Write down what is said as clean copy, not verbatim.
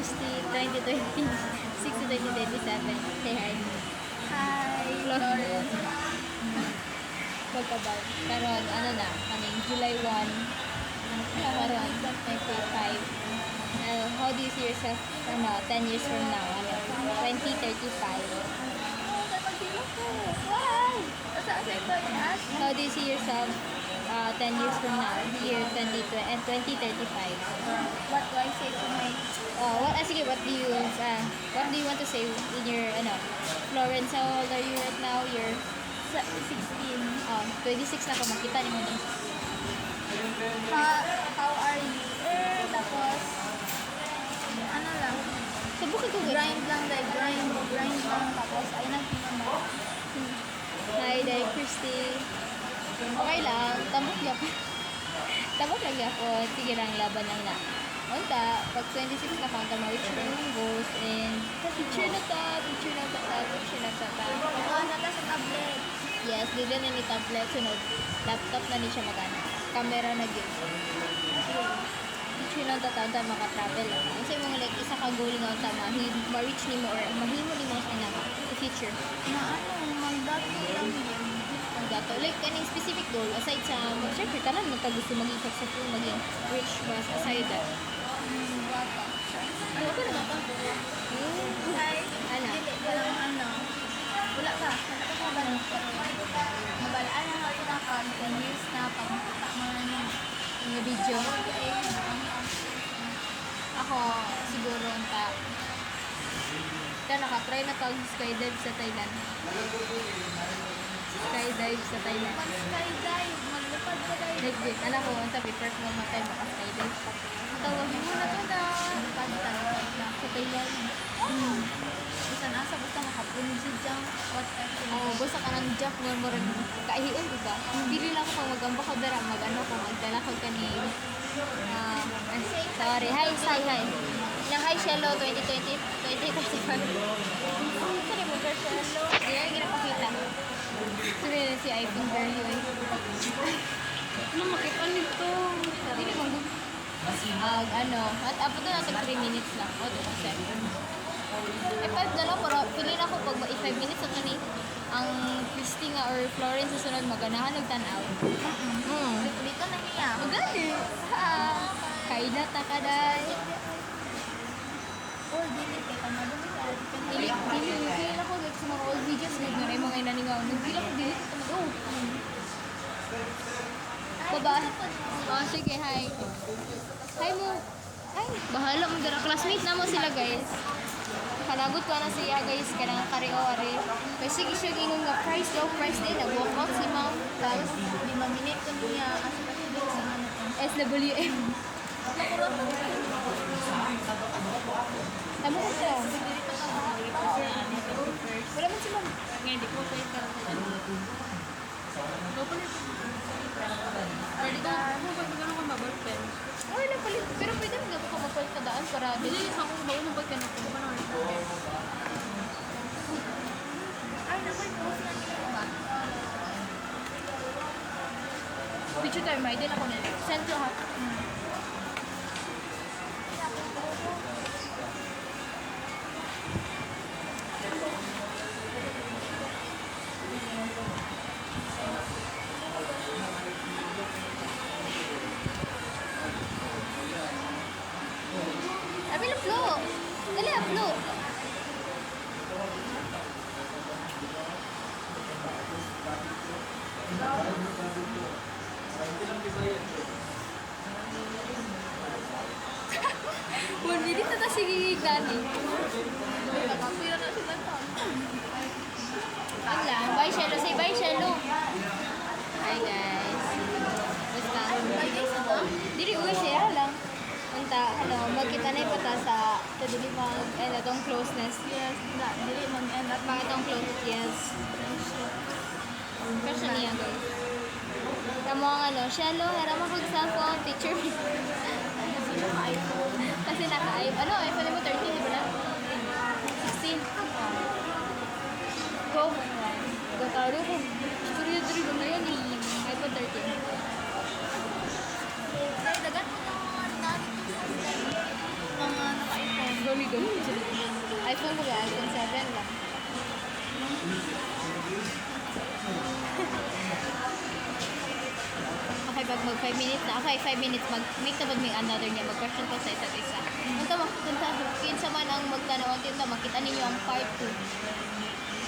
Christy 2026 to 2027. Say hi. Hi, Lauren. Magkabal. Pero ano na, July 1, karon 2025. How do you see yourself 10 years from now? 2035. Why? Saan sa ito yan? How do you see yourself 10 years from now? Year 2020 and 2035. What do I say to my... Sige, what do you want to say in your, Florence, how old are you right now? You're 16? 26 na ako, makita ni mo din. How are you? Tapos, ano lang, Subukay ko grind lang dahil, grind lang. Tapos, ay nagpinaman. Hi, Day Christy. Okay lang, tambok lang. Tambok lang ako. Sige lang, laban lang na. Unta, pag 26 na ka, ma-reach mo yung goals and picture na ta. Nata sa tablet. Yes, dili na ni tablet. Sunod, laptop na ni siya magana. Camera na gid. Picture lang ta maka-travel lang. Kasi mo like isa ka goal nga unta ma-reach ni mo or mahimo ni mo sa inama. The future. Na magdato lang yun. Ang dato. Like, any specific goal, aside sa, syempre, tanan mo ta gusto maging successful, maging rich, mas aside that. Bata. Ano ko naman pa? Hi. Ano? Dili ka lang wala ka. Wala ka ba? Mabalaan na nga tinakan. 10 years na pag makita mo na niya. Yung video. Ako, siguro, nakatry na pag skydive sa Thailand. Skydive sa Thailand. Pag skydive, maglipad ka tayo. Like, anak ko, prefer ko matay maka-skydive. Tawag mo na to na. Lipad na. Sa Thailand. Basta nasa, basta makapunin si Jang. Basta ka ng Jack nga mo rin kaihion, diba? Pili lang ako pag magamba ka dara, kung magdalakag ka ni... sorry. Hi. Yang hi, Shello, 2020, 2035. Sorry mo, girl, Shello. Ayan, ginapakita. Sabi na si iPhone girl yun. Ano, makita nito? Hindi mo at apo doon nasa 3 minutes lang. O, 2 seconds. 5 na lang, pero pili na ako pag 5 minutes at ang Christy nga or Florence sa sunod maganahan nagtanaw. Dito na niya. Magali. Kainat na ka, day. Dili ka madumi ka. Pili ako like sa mga old videos na mga inaningaw. Nagpili ako dili ka tamago. Babae. Sige, hi. Hi mo. Ay, bahala mo dara. Classmate na mo sila, guys. Kalagot ko na siya, guys. Kaya nga kari-o-ari. Kasi sige siya gingon nga price, low price din. Nag-walk out si ma'am. Tapos, 5 minutes ko niya. Kasi dito sa ano. SWM. Tama ko siya. Wala man si ma'am. Ngayon, di ko pwede ka. Pwede ka. Pag magano ka mabal pen. Ay, napalit. Pero pwede mo gato ka magpalit ka daan para... Hindi, sa akong bago ng pagkan ako. Ano na Ay, post na niya ba? Picture tayo, may din ako na. Send ko ha. Abi, upload. Dali, upload. Hindi dito na sige gani. Nakapira na sila to. Wala. Bye, Shello. Say bye, Shello. Hi, guys. Basta. Ay, guys, ito? Dili, uwi siya lang. Unta, magkita na ipata sa dili itong closeness. Yes, dili man end at Mga itong close, yes. Kasi niya, guys. Tamo ang Shello, hera mo kong cellphone, picture me. Kasi naka-iPhone. iPhone mo 13, di ba na? 16. Go. Gataro ko. Story ba na yun iPhone 13. dagat mo na mga naka-iPhone. iPhone ko ba? iPhone 7 lang. Okay, pag mag 5 minutes na. Okay, 5 minutes. Mag-make na may another niya. Mag-question pa sa isa't isa. Punta mo, kinsa man ang magtanaw. Kinsa, makita ninyo ang part 2.